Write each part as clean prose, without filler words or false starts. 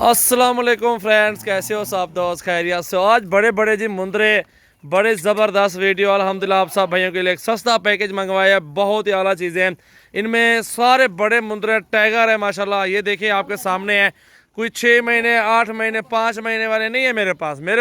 अस्सलाम वालेकुम फ्रेंड्स, कैसे हो सब दोस्त? खैरियत से? आज बड़े बड़े जी मुंदरे, बड़े ज़बरदस्त वीडियो अल्हम्दुलिल्लाह आप सब भाइयों के लिए एक सस्ता पैकेज मंगवाया है। बहुत ही आला चीज़ें हैं इनमें, सारे बड़े मुंदरे टाइगर है माशाल्लाह। ये देखिए आपके सामने है, कोई 6 महीने 8 महीने 5 महीने वाले नहीं है मेरे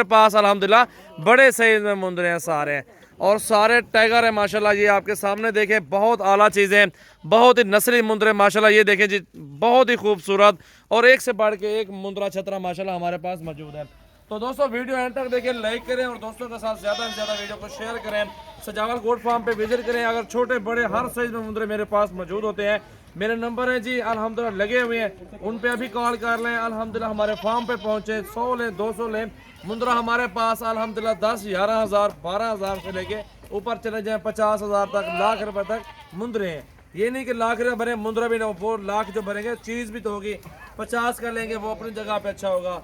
पास अल्हम्दुलिल्लाह बड़े साइज में मुंदरे हैं सारे, और सारे टाइगर है माशाल्लाह। ये आपके सामने देखें, बहुत आला चीज़ें हैं, बहुत ही नस्ली मुंदरे माशाल्लाह। ये देखें जी, बहुत ही खूबसूरत और एक से बढ़ के एक मुंदरा छतरा माशाल्लाह हमारे पास मौजूद है। तो दोस्तों वीडियो एंड तक देखें, लाइक करें और दोस्तों के साथ ज़्यादा से ज़्यादा वीडियो को शेयर करें। सजावल गोट फार्म पे विजिट करें। अगर छोटे बड़े हर साइज में मुंदरे मेरे पास मौजूद होते हैं। मेरे नंबर है जी अल्हम्दुलिल्लाह लगे हुए हैं, उन पे अभी कॉल कर लें। अल्हम्दुलिल्लाह हमारे फार्म पे पहुंचे, 100 लें 200 लें, मुंदरा हमारे पास अल्हम्दुलिल्लाह 10 11 हज़ार 12 हज़ार से लेके ऊपर चले जाएं 50 हज़ार तक, लाख रुपए तक मुंदरे हैं। ये नहीं कि लाख रुपये भरे मुंदरा भी ना, वो लाख जो भरेंगे चीज़ भी तो होगी। 50 का लेंगे वो अपनी जगह पे अच्छा होगा।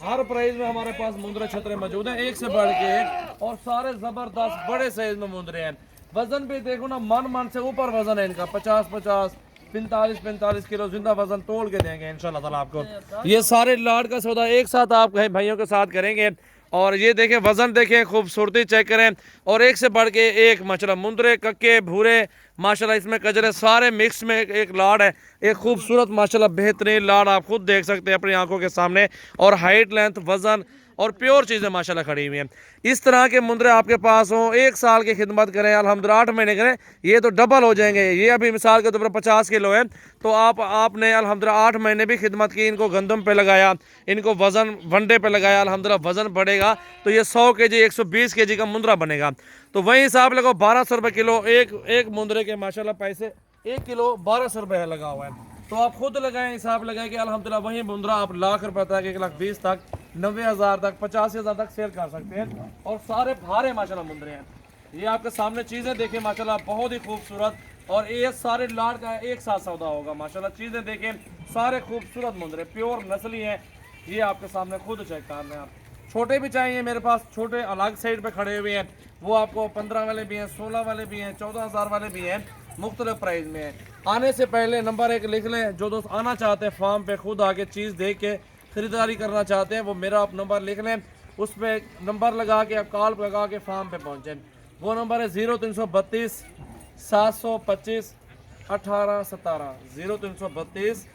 हर प्राइस में हमारे पास मुंदरे छतरे मौजूद हैं, एक से बढ़ के एक, और सारे जबरदस्त बड़े साइज में मुंदरे हैं। वजन भी देखो ना, मन से ऊपर वजन है इनका, 50 45 किलो जिंदा वजन तोड़ के देंगे इंशाल्लाह ताला आपको। ये सारे लाड का सौदा एक साथ आप भाइयों के साथ करेंगे। और ये देखें, वजन देखें, खूबसूरती चेक करें, और एक से बढ़ के एक माशाल्लाह मुंदरे कक्के भूरे माशाल्लाह, इसमें कजरे सारे मिक्स में एक लाड है। एक खूबसूरत माशाल्लाह बेहतरीन लाड आप खुद देख सकते हैं अपनी आंखों के सामने, और हाइट लेंथ वजन और प्योर चीज़ें माशाल्लाह खड़ी हुई हैं। इस तरह के मुंदरे आपके पास हों, 1 साल की खिदमत करें अल्हम्दुलिल्लाह, 8 महीने करें, ये तो डबल हो जाएंगे। ये अभी मिसाल के तौर पर 50 किलो है, तो आपने अल्हम्दुलिल्लाह 8 महीने भी खिदमत की, इनको गंदम पे लगाया, इनको वजन वनडे पे लगाया, अल्हम्दुलिल्लाह वजन बढ़ेगा तो ये 100 kg 120 kg का मुंदरा बनेगा। तो वही हिसाब लगाओ, 1200 रुपये किलो एक मुंदरे के माशाल्लाह पैसे, 1 किलो 1200 रुपये लगा हुआ है। तो आप खुद लगाएं, हिसाब लगाएं कि अल्हम्दुलिल्लाह वही मुंदरा आप लाख रुपए तक, 1,20,000 तक, 90,000 तक, 85,000 तक सेल कर सकते हैं। और सारे भारे माशाल्लाह मुंदरे हैं। ये आपके सामने चीज़ें देखें माशाल्लाह, बहुत ही खूबसूरत, और ये सारे लाड का एक साथ सौदा होगा माशाल्लाह। चीज़ें देखें, सारे खूबसूरत मुंदरे प्योर नस्ली हैं। ये आपके सामने खुद चेक कर लें आप। छोटे भी चाहिए मेरे पास, छोटे अलग साइड पे खड़े हुए हैं, वो आपको 15 वाले भी हैं, 16 वाले भी हैं, 14,000 वाले भी हैं, मुख्तलिफ प्राइस में है। आने से पहले नंबर 1 लिख लें, जो दोस्त आना चाहते हैं फार्म पे खुद आके चीज़ देख के ख़रीदारी करना चाहते हैं, वो मेरा आप नंबर लिख लें, उस पर नंबर लगा के आप कॉल लगा के फार्म पे पहुँचें। वो नंबर है 0332 725 1817, 0332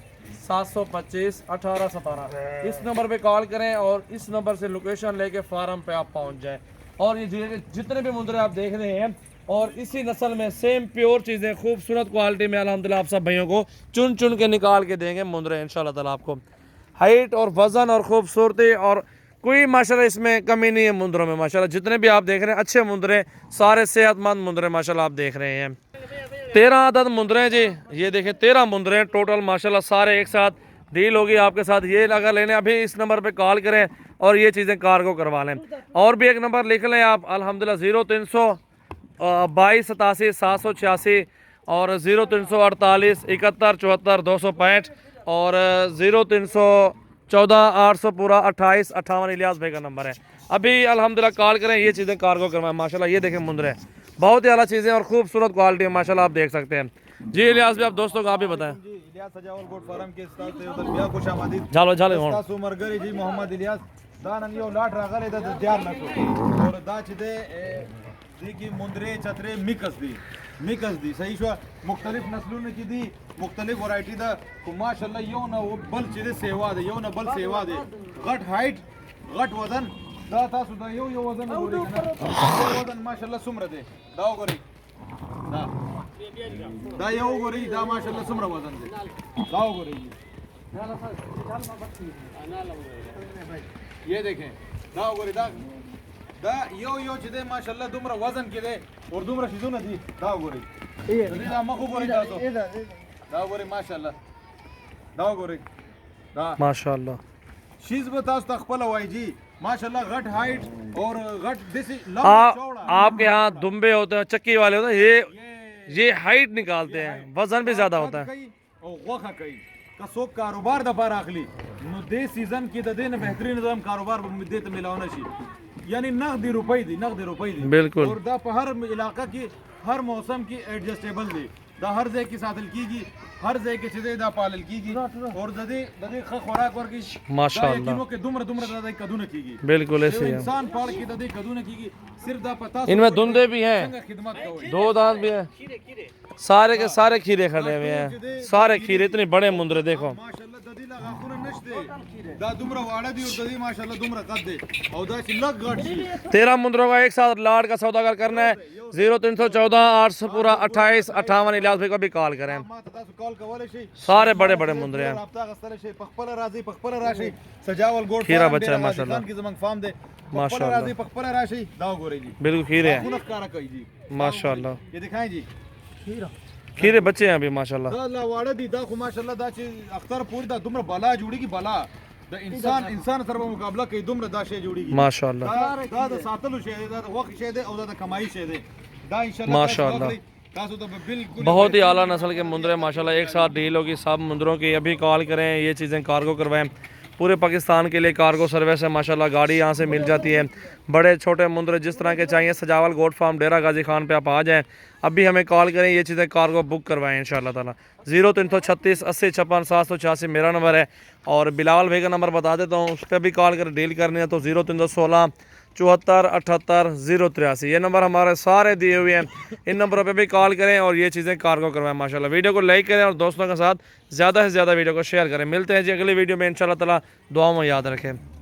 725 1817। इस नंबर पे कॉल करें और इस नंबर से लोकेशन लेके फार्म पे आप पहुंच जाएं। और ये जितने भी मुंदरे आप देख रहे हैं, और इसी नस्ल में सेम प्योर चीज़ें खूबसूरत क्वालिटी में अल्हम्दुलिल्लाह आप सब भाइयों को चुन चुन के निकाल के देंगे मुंदरे इंशाल्लाह ताला। आपको हाइट और वज़न और खूबसूरती और कोई माशाल्लाह इसमें कमी नहीं है मुंदरों में माशाल्लाह। जितने भी आप देख रहे हैं अच्छे मुंदरे, सारे सेहतमंद मुंदरे माशाल्लाह आप देख रहे हैं। 13 अदद मुंदरे हैं जी, ये देखें 13 मुंदरे हैं टोटल माशाल्लाह, सारे एक साथ डील होगी आपके साथ। ये अगर लेने अभी इस नंबर पे कॉल करें और ये चीज़ें कार्गो करवा लें। और भी एक नंबर लिख लें आप अल्हम्दुलिल्लाह, 0322 87 786 और 0348 71 74 265 और 0314 800 पूरा 28 58 इलियास भाई का नंबर है। अभी अल्हम्दुलिल्लाह कॉल करें, ये चीज़ें कार्गो करवाएं माशाल्लाह। ये देखें मुंदरे बहुत ही आला चीज़ें और खूबसूरत क्वालिटी है माशाल्लाह, आप देख सकते हैं। जी इलियास भी आप दोस्तों को आप भी बताएं। इलियास सजावल गोट फार्म के स्टाफ से उधर बिया खुश आमदीद झालो झालो होण स्टाफ उमर गरी जी मोहम्मद इलियास दान यो लाट रागले दा तैयार नको और दा चिदे देखी मुंदरे छतरे मिकस दी सही शो मुख्तलिफ नस्लों ने की दी, मुख्तलिफ वैरायटी दा तो माशाल्लाह यो ना वो बल चिदे सेवा दे, यो ना बल सेवा दे, गट हाइट गट वजन दा ता सुदा यो वजन गोरी ना वजन माशाल्लाह सुमर दे दाओ गोरी दा यो गोरी दा माशाल्लाह सुमर वजन दे दाओ गोरी। ये देखें दाओ गोरी दा यो चिदे माशाल्लाह दुमरा वजन के दे और दुमरा शिजू ना दी दाओ गोरी दा मखु गोरी दाओ गोरी माशाल्लाह दाओ गोरी दा माशाल्लाह। चीज बताओ तखपल वाई जी माशाल्लाह गट हाइट और गट देसी लंबा चौड़ा। आपके यहाँ दुम्बे होते हैं, चक्की वाले होते हैं, ये हाइट निकालते हैं, वजन भी ज्यादा होता है। कसोक कारोबार द पार आखली नो दे सीजन की दे न बेहतरीन निजाम कारोबार दे तो मिलावना शी, यानी नगदी रुपई दी बिल्कुल। और दा हर इलाका की हर मौसम की एडजस्टेबल दे दा हर जगह की साथ की हर जगह के चीजें दा पालल कीगी और ददे खुराक वर की माशाल्लाह। यकीनों के दुमर दादा कदू न कीगी बिल्कुल ऐसे ही है। इंसान पाल के ददे कदू न कीगी सिर्फ दा पता इनमें धुंधे भी हैं, खिदमत का होई 2 दांत भी हैं, सारे के सारे खीरे खड़े हुए हैं, सारे खीरे इतने बड़े मुंदरे देखो। माशाल्लाह ददी लगा खुन नशते दा दुमरा वाड़ा दी और ददी माशाल्लाह दुमरा कद दे और दा लग गट सी 13 मुंदरों का एक साथ लाट का सौदागर करना है। 0314 800 पूरा 28 58 इलियास भाई को भी कॉल करें। कॉल कवले शी सारे बड़े बड़े मुंदरे हैं। राब्ता गस्तले शी पखपला राजी पखपला राशि सजावल गोड खीरा बच्चा है माशाल्लाह। की जमंग फार्म दे पखपला माशाल्लाह। राजी पखपला राशि दाव गोरे जी बिल्कुल खीरे हैं खुनक कारक है जी माशाल्लाह। ये दिखाएं जी खीरा खीरे बच्चे हैं अभी माशाल्लाह। दा ला वाड़ा दी दा खु माशाल्लाह दा ची अख्तर पूरी दा दुमरा बला जुड़ी की बला दा इंसान सर मुकाबला कई दुमरा दा शे जुड़ी की माशाल्लाह दा सातलु शे दा वक्त शे दे और दा कमाई शे दे दा इंशाल्लाह माशाल्लाह। तासु तो बिल्कुल बहुत ही आला नस्ल के मुंदरे माशाल्लाह एक साथ डील होगी सब मुंदरों की। अभी कॉल करें, ये चीज़ें कार्गो करवाएं। पूरे पाकिस्तान के लिए कार्गो सर्विस है माशाल्लाह, गाड़ी यहाँ से मिल जाती है। बड़े छोटे मुंदरे जिस तरह के चाहिए सजावल गोट फार्म डेरा गाजी खान पे आप आ जाएं, अभी हमें कॉल करें, ये चीज़ें कार्गो बुक करवाएं इंशाल्लाह ताला। 0336 80 56 786 मेरा नंबर है और बिलावल भाई का नंबर बता देता हूँ, उस पर भी कॉल कर डील करनी है तो 0316 74 78 083 ये नंबर हमारे सारे दिए हुए हैं। इन नंबरों पे भी कॉल करें और ये चीज़ें कार्गो करवाएं माशाल्लाह। वीडियो को लाइक करें और दोस्तों के साथ ज़्यादा से ज़्यादा वीडियो को शेयर करें। मिलते हैं जी अगली वीडियो में इंशाल्लाह ताला, दुआ में याद रखें।